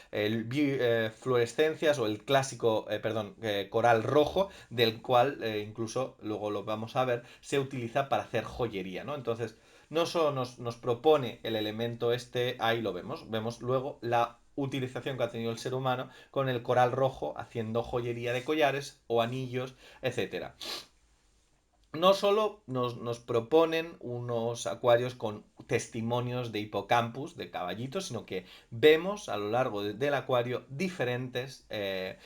fluorescencias o el clásico, perdón, coral rojo, del cual incluso luego lo vamos a ver, se utiliza para hacer joyería, ¿no? Entonces, no solo nos propone el elemento este, ahí lo vemos luego la utilización que ha tenido el ser humano con el coral rojo haciendo joyería de collares o anillos, etcétera. No solo nos proponen unos acuarios con testimonios de hipocampus, de caballitos, sino que vemos a lo largo del acuario diferentes eh,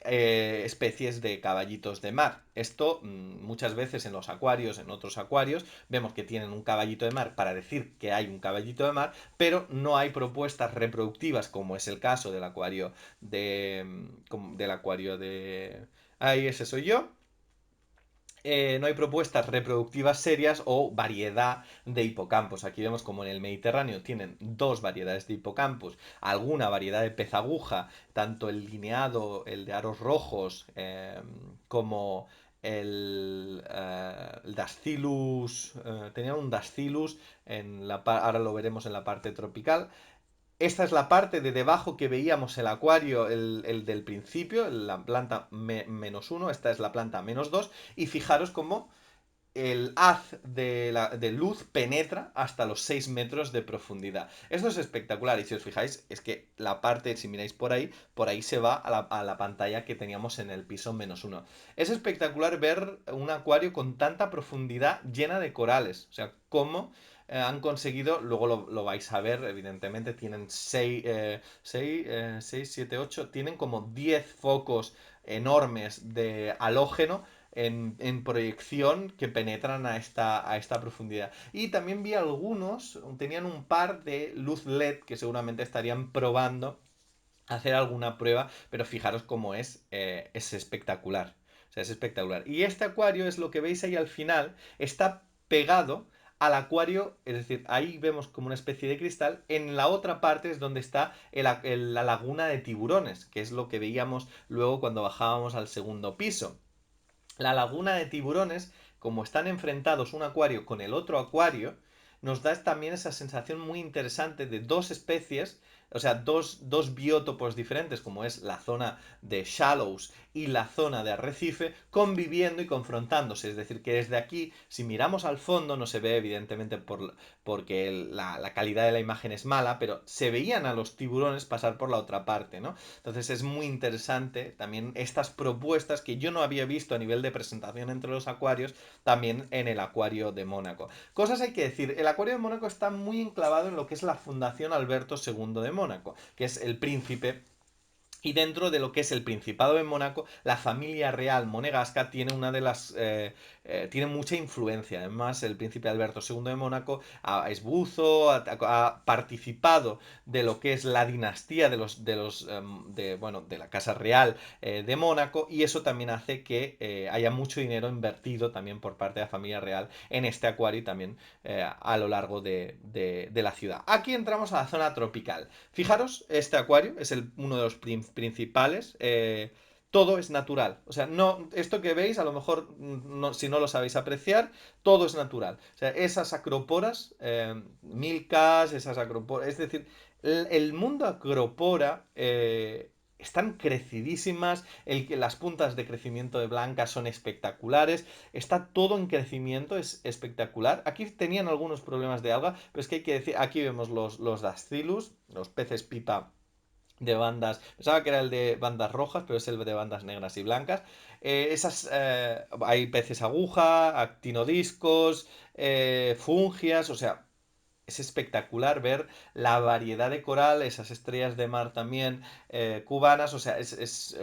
especies de caballitos de mar. Esto muchas veces en los acuarios, en otros acuarios, vemos que tienen un caballito de mar para decir que hay un caballito de mar, pero no hay propuestas reproductivas como es el caso del acuario del acuario de... Ahí ese soy yo, no hay propuestas reproductivas serias o variedad de hipocampos. Aquí vemos como en el Mediterráneo tienen dos variedades de hipocampos, alguna variedad de pez aguja, tanto el lineado, el de aros rojos, como el Dascylus, tenían un Dascylus, ahora lo veremos en la parte tropical. Esta es la parte de debajo que veíamos el acuario, el del principio, la planta -1, esta es la planta -2, y fijaros cómo el haz de luz penetra hasta los 6 metros de profundidad. Esto es espectacular y si os fijáis es que la parte, si miráis por ahí se va a la pantalla que teníamos en el piso -1. Es espectacular ver un acuario con tanta profundidad llena de corales, o sea, cómo han conseguido, luego lo vais a ver, evidentemente, tienen 6, 7, 8, tienen como 10 focos enormes de halógeno en proyección que penetran a esta profundidad. Y también vi algunos, tenían un par de luz LED que seguramente estarían probando hacer alguna prueba, pero fijaros cómo es espectacular. O sea, es espectacular. Y este acuario es lo que veis ahí al final, está pegado al acuario, es decir, ahí vemos como una especie de cristal, en la otra parte es donde está la laguna de tiburones, que es lo que veíamos luego cuando bajábamos al segundo piso. La laguna de tiburones, como están enfrentados un acuario con el otro acuario, nos da también esa sensación muy interesante de dos especies, o sea, dos biótopos diferentes, como es la zona de shallows y la zona de arrecife, conviviendo y confrontándose. Es decir, que desde aquí, si miramos al fondo, no se ve evidentemente porque la calidad de la imagen es mala, pero se veían a los tiburones pasar por la otra parte, ¿no? Entonces es muy interesante también estas propuestas que yo no había visto a nivel de presentación entre los acuarios, también en el acuario de Mónaco. Cosas hay que decir, el acuario de Mónaco está muy enclavado en lo que es la Fundación Alberto II de Mónaco, que es el príncipe. Y dentro de lo que es el Principado de Mónaco, la familia real monegasca tiene una de las tiene mucha influencia. Además, el príncipe Alberto II de Mónaco es buzo, ha participado de lo que es la dinastía bueno, de la casa real de Mónaco, y eso también hace que haya mucho dinero invertido también por parte de la familia real en este acuario y también a lo largo de la ciudad. Aquí entramos a la zona tropical. Fijaros, este acuario es uno de los principales. Todo es natural. O sea, no, esto que veis, a lo mejor, no, si no lo sabéis apreciar, todo es natural. O sea, esas acróporas, milcas, esas acróporas, es decir, el mundo acrópora están crecidísimas, las puntas de crecimiento de blancas son espectaculares, está todo en crecimiento, es espectacular. Aquí tenían algunos problemas de alga, pero es que hay que decir, aquí vemos los Dascylus, los peces pipa de bandas, pensaba que era el de bandas rojas, pero es el de bandas negras y blancas. Hay peces aguja, actinodiscos, fungias, o sea, es espectacular ver la variedad de coral, esas estrellas de mar también cubanas, o sea,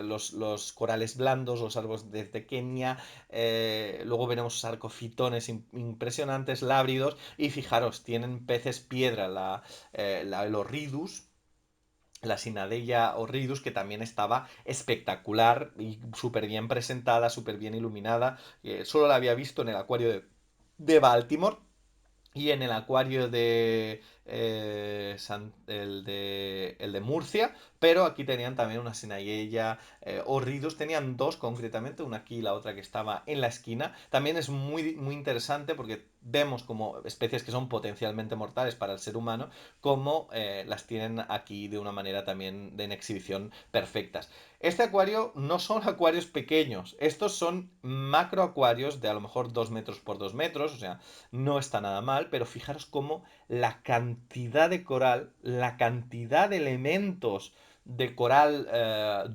los corales blandos, los árboles de Kenia, luego veremos sarcofitones impresionantes, lábridos, y fijaros, tienen peces piedra, el Horridus, la Sinadella horridus, que también estaba espectacular y súper bien presentada, súper bien iluminada. Solo la había visto en el acuario de Baltimore y en el acuario el de Murcia, pero aquí tenían también una Sinadella horridus, tenían dos concretamente, una aquí y la otra que estaba en la esquina. También es muy, muy interesante porque vemos como especies que son potencialmente mortales para el ser humano, como las tienen aquí de una manera también en exhibición perfectas. Este acuario no son acuarios pequeños, estos son macroacuarios de a lo mejor 2 metros por 2 metros, o sea, no está nada mal, pero fijaros cómo la cantidad de coral, la cantidad de elementos de coral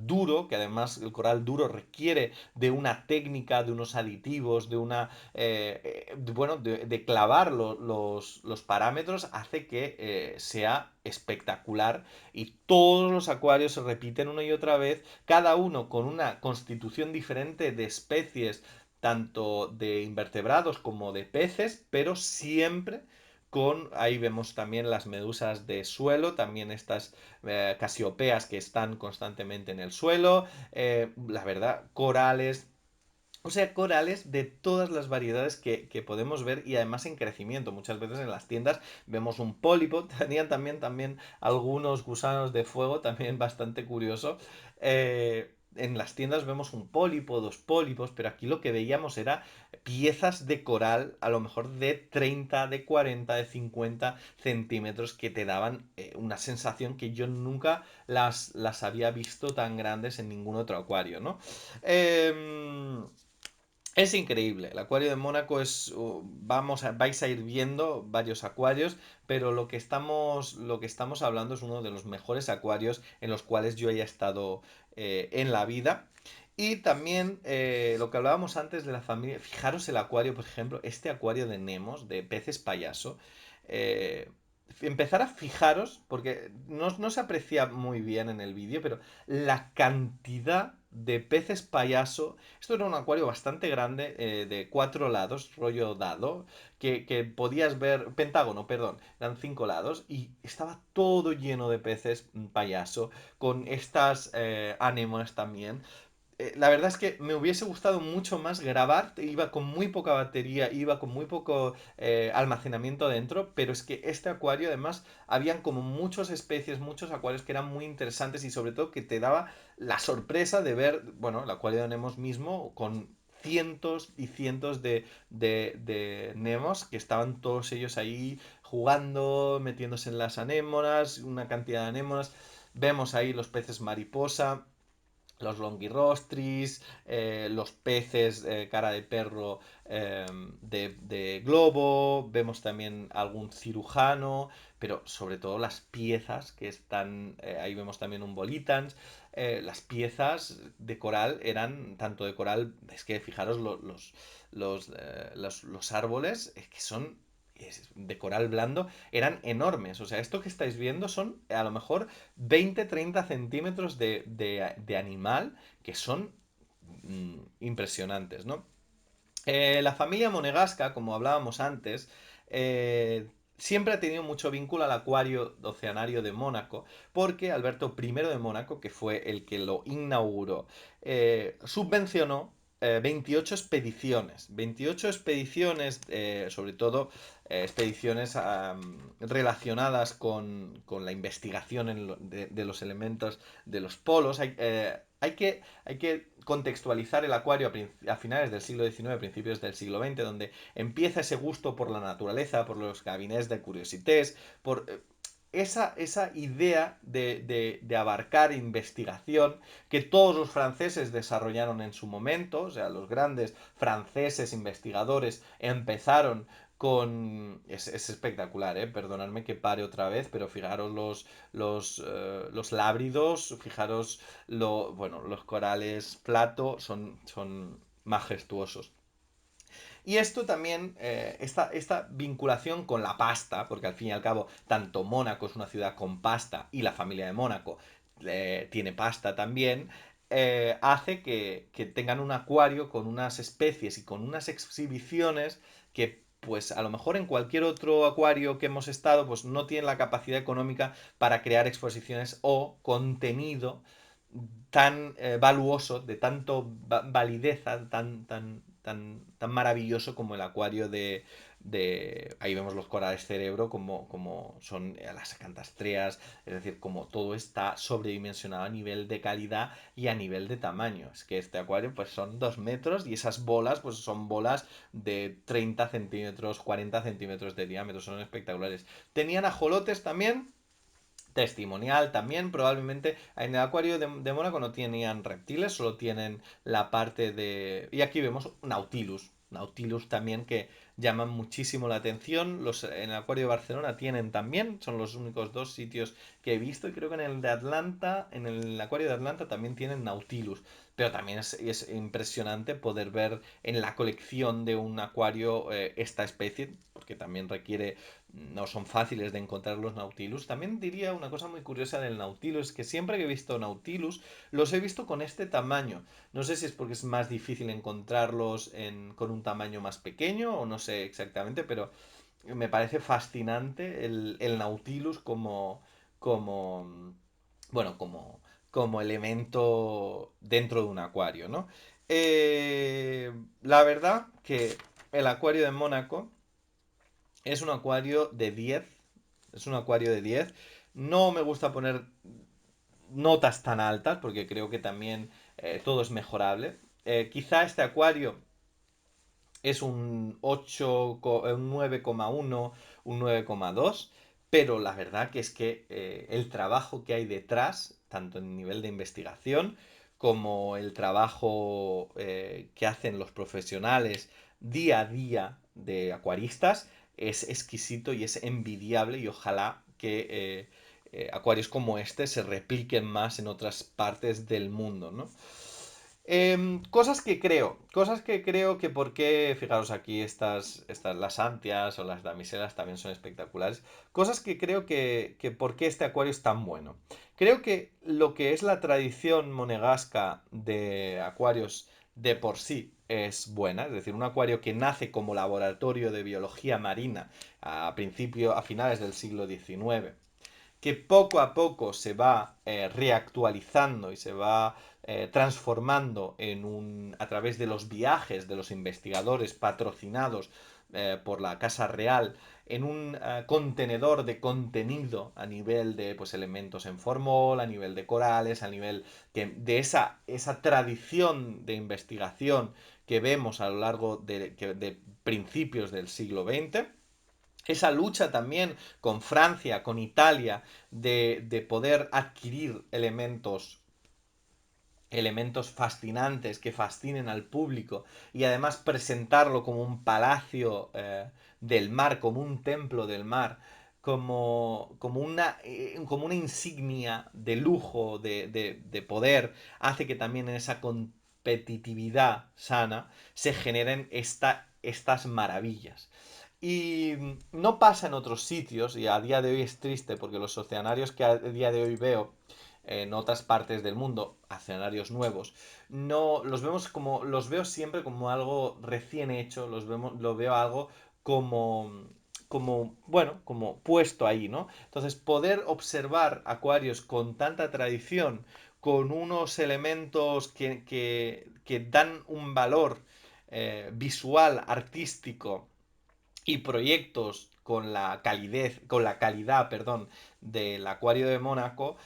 duro, que además el coral duro requiere de una técnica, de unos aditivos, bueno, de clavar los parámetros, hace que sea espectacular, y todos los acuarios se repiten una y otra vez, cada uno con una constitución diferente de especies, tanto de invertebrados como de peces, pero siempre ahí vemos también las medusas de suelo, también estas casiopeas que están constantemente en el suelo, la verdad, corales, o sea, corales de todas las variedades que podemos ver, y además en crecimiento. Muchas veces en las tiendas vemos un pólipo, tenían también algunos gusanos de fuego, también bastante curioso. En las tiendas vemos un pólipo, dos pólipos, pero aquí lo que veíamos era piezas de coral, a lo mejor de 30, de 40, de 50 centímetros, que te daban una sensación que yo nunca las había visto tan grandes en ningún otro acuario, ¿no? Eh, es increíble. El acuario de Mónaco vais a ir viendo varios acuarios, pero lo que estamos hablando es uno de los mejores acuarios en los cuales yo haya estado en la vida. Y también lo que hablábamos antes de la familia, fijaros el acuario, por ejemplo, este acuario de Nemos, de peces payaso. eh, Empezar a fijaros, porque no se aprecia muy bien en el vídeo, pero la cantidad de peces payaso. Esto era un acuario bastante grande, de 4 lados, rollo dado, que podías ver, pentágono, perdón, eran 5 lados, y estaba todo lleno de peces payaso, con estas anémonas también. La verdad es que me hubiese gustado mucho más grabar, iba con muy poca batería, iba con muy poco almacenamiento dentro, pero es que este acuario además habían como muchas especies, muchos acuarios que eran muy interesantes y sobre todo que te daba la sorpresa de ver, bueno, el acuario de Nemos mismo con cientos y cientos de Nemos que estaban todos ellos ahí jugando, metiéndose en las anémonas, una cantidad de anémonas. Vemos ahí los peces mariposa, los longuirostris, los peces cara de perro de globo, vemos también algún cirujano, pero sobre todo las piezas que están, ahí vemos también un bolitans, las piezas de coral eran tanto de coral, es que fijaros los árboles, es que son de coral blando, eran enormes. O sea, esto que estáis viendo son a lo mejor 20-30 centímetros de animal que son impresionantes, ¿no? La familia monegasca, como hablábamos antes, siempre ha tenido mucho vínculo al acuario oceanario de Mónaco, porque Alberto I de Mónaco, que fue el que lo inauguró, subvencionó 28 expediciones. 28 expediciones, sobre todo expediciones relacionadas con la investigación de los elementos de los polos. Hay que contextualizar el acuario a finales del siglo XIX, principios del siglo XX, donde empieza ese gusto por la naturaleza, por los gabinets de curiosités, por esa idea de abarcar investigación que todos los franceses desarrollaron en su momento, o sea, los grandes franceses investigadores empezaron con... Es espectacular, ¿eh? Perdonadme que pare otra vez, pero fijaros los lábridos, fijaros bueno, los corales plato son majestuosos. Y esto también, esta vinculación con la pasta, porque al fin y al cabo, tanto Mónaco es una ciudad con pasta y la familia de Mónaco tiene pasta también, hace que tengan un acuario con unas especies y con unas exhibiciones que pues a lo mejor en cualquier otro acuario que hemos estado pues no tienen la capacidad económica para crear exposiciones o contenido tan valuoso, de tanto valideza, tan maravilloso como el acuario ahí vemos los corales cerebro, como son las acantastreas, es decir, como todo está sobredimensionado a nivel de calidad y a nivel de tamaño. Es que este acuario pues son 2 metros y esas bolas pues son bolas de 30 centímetros, 40 centímetros de diámetro, son espectaculares. Tenían ajolotes también, testimonial también, probablemente en el acuario de Mónaco no tenían reptiles, solo tienen la parte de... Y aquí vemos Nautilus, Nautilus también que llaman muchísimo la atención, en el acuario de Barcelona tienen también, son los únicos 2 sitios que he visto y creo que en el de Atlanta, en el acuario de Atlanta también tienen Nautilus, pero también es impresionante poder ver en la colección de un acuario esta especie, porque también requiere, no son fáciles de encontrar los Nautilus. También diría una cosa muy curiosa del Nautilus, que siempre que he visto Nautilus, los he visto con este tamaño. No sé si es porque es más difícil encontrarlos con un tamaño más pequeño o no sé exactamente, pero me parece fascinante el Nautilus como, bueno, como elemento dentro de un acuario, ¿no? La verdad que el acuario de Mónaco es un acuario de 10. Es un acuario de 10. No me gusta poner notas tan altas porque creo que también todo es mejorable. Quizá este acuario es un 8, un 9,1, un 9,2, pero la verdad que es que el trabajo que hay detrás, tanto en nivel de investigación como el trabajo que hacen los profesionales día a día de acuaristas, es exquisito y es envidiable y ojalá que acuarios como este se repliquen más en otras partes del mundo, ¿no? Cosas que creo que por qué, fijaros aquí, las antias o las damiselas también son espectaculares. Cosas que creo que por qué este acuario es tan bueno. Creo que lo que es la tradición monegasca de acuarios de por sí es buena, es decir, un acuario que nace como laboratorio de biología marina a finales del siglo XIX, que poco a poco se va reactualizando y se va transformando a través de los viajes de los investigadores patrocinados por la Casa Real en un contenedor de contenido a nivel de pues, elementos en formol, a nivel de corales, a nivel de esa tradición de investigación que vemos a lo largo de principios del siglo XX, esa lucha también con Francia, con Italia, de poder adquirir elementos fascinantes que fascinen al público y además presentarlo como un palacio del mar, como un templo del mar, como una insignia de lujo, de poder, hace que también en esa competitividad sana se generen estas maravillas. Y no pasa en otros sitios, y a día de hoy es triste porque los oceanarios que a día de hoy veo en otras partes del mundo, oceanarios nuevos, no los veo siempre como algo recién hecho, lo veo algo como bueno, como puesto ahí, ¿no? Entonces, poder observar acuarios con tanta tradición, con unos elementos que dan un valor visual, artístico y proyectos con la calidad, perdón, del acuario de Mónaco,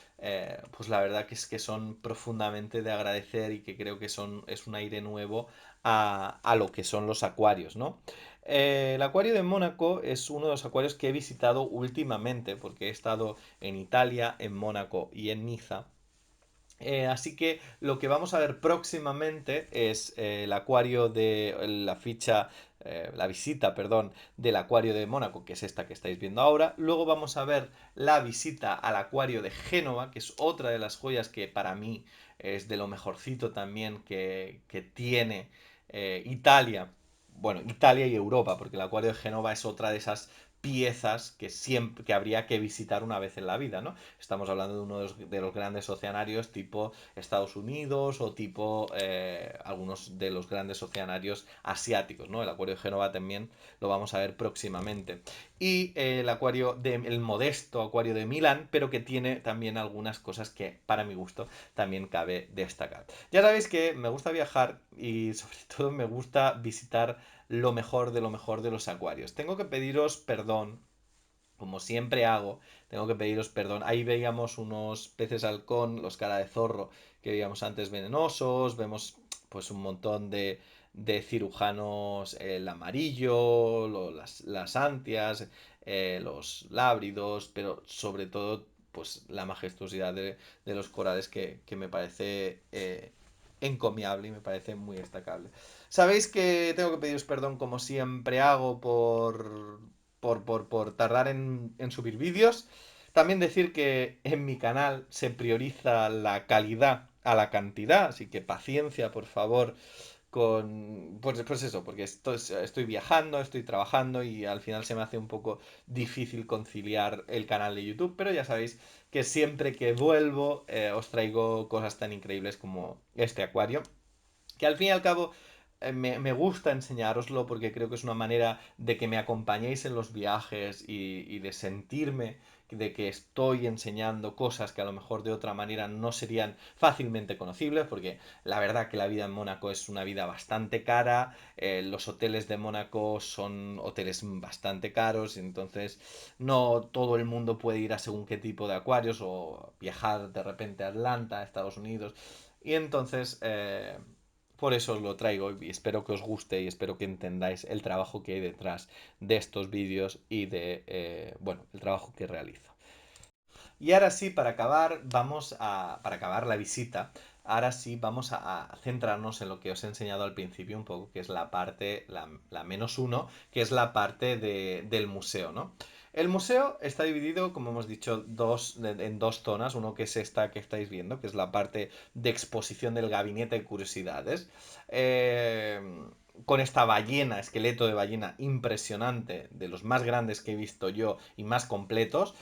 pues la verdad que es que son profundamente de agradecer y que creo que es un aire nuevo a lo que son los acuarios, ¿no? El acuario de Mónaco es uno de los acuarios que he visitado últimamente, porque he estado en Italia, en Mónaco y en Niza. Así que lo que vamos a ver próximamente es el acuario de la visita, perdón, del acuario de Mónaco, que es esta que estáis viendo ahora. Luego vamos a ver la visita al acuario de Génova, que es otra de las joyas que para mí es de lo mejorcito también que tiene Italia. Bueno, Italia y Europa, porque el acuario de Génova es otra de esas piezas que habría que visitar una vez en la vida, ¿no? Estamos hablando de uno de los grandes oceanarios tipo Estados Unidos o tipo algunos de los grandes oceanarios asiáticos, ¿no? El acuario de Génova también lo vamos a ver próximamente. Y el modesto acuario de Milán, pero que tiene también algunas cosas que para mi gusto también cabe destacar. Ya sabéis que me gusta viajar y sobre todo me gusta visitar lo mejor de los acuarios. Tengo que pediros perdón, como siempre hago, tengo que pediros perdón. Ahí veíamos unos peces halcón, los cara de zorro, que veíamos antes venenosos, vemos pues un montón de cirujanos, el amarillo, las antias, los lábridos, pero sobre todo pues la majestuosidad de los corales que me parece encomiable y me parece muy destacable. Sabéis que tengo que pediros perdón como siempre hago por tardar en subir vídeos. También decir que en mi canal se prioriza la calidad a la cantidad, así que paciencia, por favor, pues eso, porque estoy viajando, estoy trabajando y al final se me hace un poco difícil conciliar el canal de YouTube, pero ya sabéis que siempre que vuelvo os traigo cosas tan increíbles como este acuario, que al fin y al cabo me gusta enseñároslo porque creo que es una manera de que me acompañéis en los viajes y de sentirme de que estoy enseñando cosas que a lo mejor de otra manera no serían fácilmente conocibles, porque la verdad que la vida en Mónaco es una vida bastante cara, los hoteles de Mónaco son hoteles bastante caros, entonces no todo el mundo puede ir a según qué tipo de acuarios o viajar de repente a Atlanta, a Estados Unidos, y entonces por eso os lo traigo y espero que os guste y espero que entendáis el trabajo que hay detrás de estos vídeos y bueno, el trabajo que realizo. Y ahora sí, para acabar la visita, ahora sí vamos a centrarnos en lo que os he enseñado al principio un poco, que es la menos uno, que es la parte del museo, ¿no? El museo está dividido, como hemos dicho, en dos zonas. Uno que es esta que estáis viendo, que es la parte de exposición del gabinete de curiosidades. eh, con esta ballena, esqueleto de ballena impresionante, de los más grandes que he visto yo y más completos.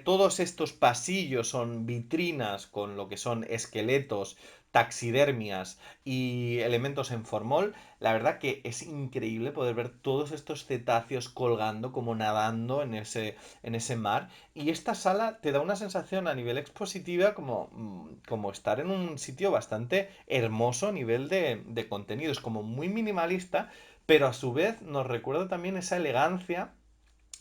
Todos estos pasillos son vitrinas con lo que son esqueletos, taxidermias y elementos en formol. La verdad que es increíble poder ver todos estos cetáceos colgando, como nadando en ese mar. Y esta sala te da una sensación a nivel expositiva como, como estar en un sitio bastante hermoso a nivel de contenido. Es como muy minimalista, pero a su vez nos recuerda también esa elegancia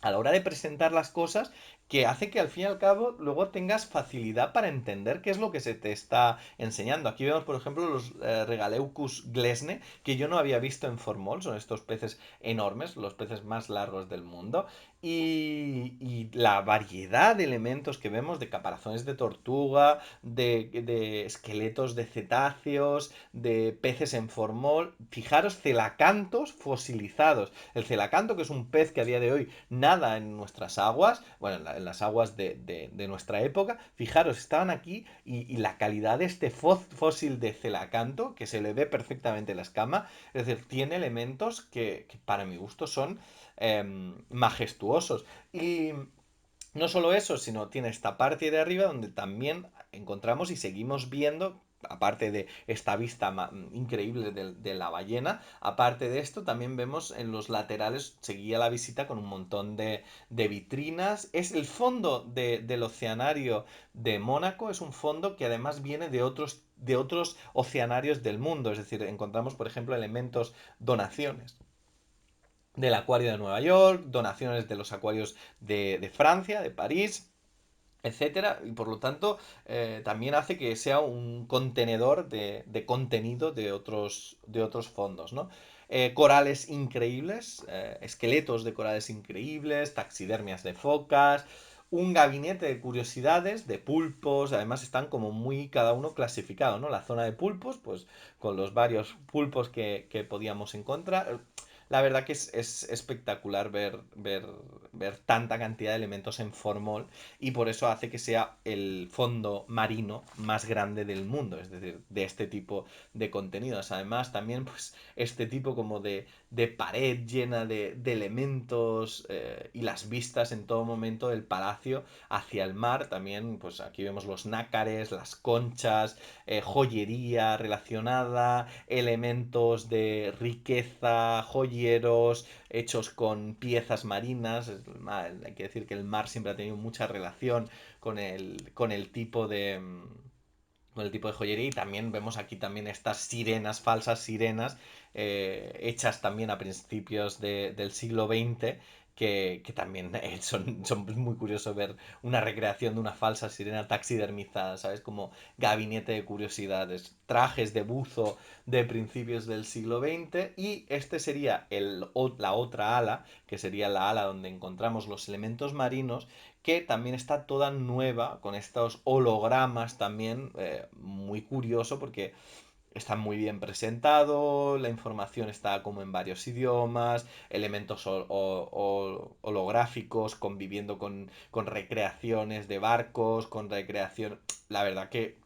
a la hora de presentar las cosas que hace que al fin y al cabo luego tengas facilidad para entender qué es lo que se te está enseñando. Aquí vemos, por ejemplo, los Regaleucus glesne, que yo no había visto en Formol, son estos peces enormes, los peces más largos del mundo, y la variedad de elementos que vemos, de caparazones de tortuga, de esqueletos de cetáceos, de peces en formol, fijaros, celacantos fosilizados. El celacanto, que es un pez que a día de hoy nada en nuestras aguas, bueno, en las aguas de nuestra época, fijaros, estaban aquí y la calidad de este fósil de celacanto, que se le ve perfectamente la escama, es decir, tiene elementos que para mi gusto son majestuosos. Y no solo eso, sino tiene esta parte de arriba donde también encontramos y seguimos viendo, aparte de esta vista increíble de la ballena, aparte de esto también vemos en los laterales, seguía la visita con un montón de vitrinas. Es el fondo del oceanario de Mónaco, es un fondo que además viene de otros oceanarios del mundo, es decir, encontramos, por ejemplo, elementos, donaciones del acuario de Nueva York, donaciones de los acuarios de Francia, de París, etcétera, y por lo tanto también hace que sea un contenedor de contenido de otros fondos, ¿no? Corales increíbles, esqueletos de corales increíbles, taxidermias de focas, un gabinete de curiosidades, de pulpos, además están como muy cada uno clasificado, ¿no? La zona de pulpos, pues con los varios pulpos que podíamos encontrar. La verdad que es espectacular ver tanta cantidad de elementos en formol y por eso hace que sea el fondo marino más grande del mundo, es decir, de este tipo de contenidos. Además, también pues este tipo como de pared llena de elementos y las vistas en todo momento del palacio hacia el mar. También pues aquí vemos los nácares, las conchas, joyería relacionada, elementos de riqueza, joyeros, hechos con piezas marinas. Hay que decir que el mar siempre ha tenido mucha relación con el tipo con el tipo de joyería y también vemos aquí también estas sirenas, falsas sirenas, hechas también a principios del siglo XX, que también son muy curioso ver una recreación de una falsa sirena taxidermizada, ¿sabes? Como gabinete de curiosidades, trajes de buzo de principios del siglo XX y este sería la otra ala, que sería la ala donde encontramos los elementos marinos, que también está toda nueva, con estos hologramas también, muy curioso porque está muy bien presentado, la información está como en varios idiomas, elementos holográficos conviviendo con recreaciones de barcos, con recreación. La verdad que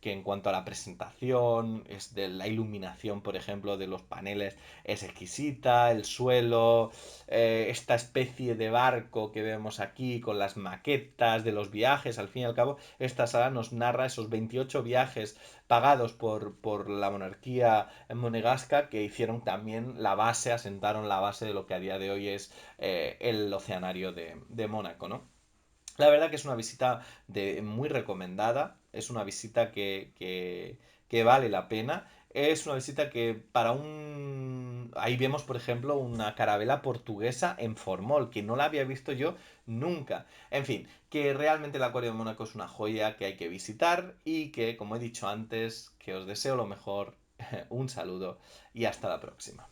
en cuanto a la presentación, es de la iluminación, por ejemplo, de los paneles es exquisita, el suelo, esta especie de barco que vemos aquí con las maquetas de los viajes, al fin y al cabo, esta sala nos narra esos 28 viajes pagados por la monarquía monegasca que hicieron también la base, asentaron la base de lo que a día de hoy es el oceanario de Mónaco, ¿no? La verdad que es una visita muy recomendada, es una visita que vale la pena, es una visita que para un... Ahí vemos, por ejemplo, una carabela portuguesa en formol, que no la había visto yo nunca. En fin, que realmente el Acuario de Mónaco es una joya que hay que visitar y que, como he dicho antes, que os deseo lo mejor, un saludo y hasta la próxima.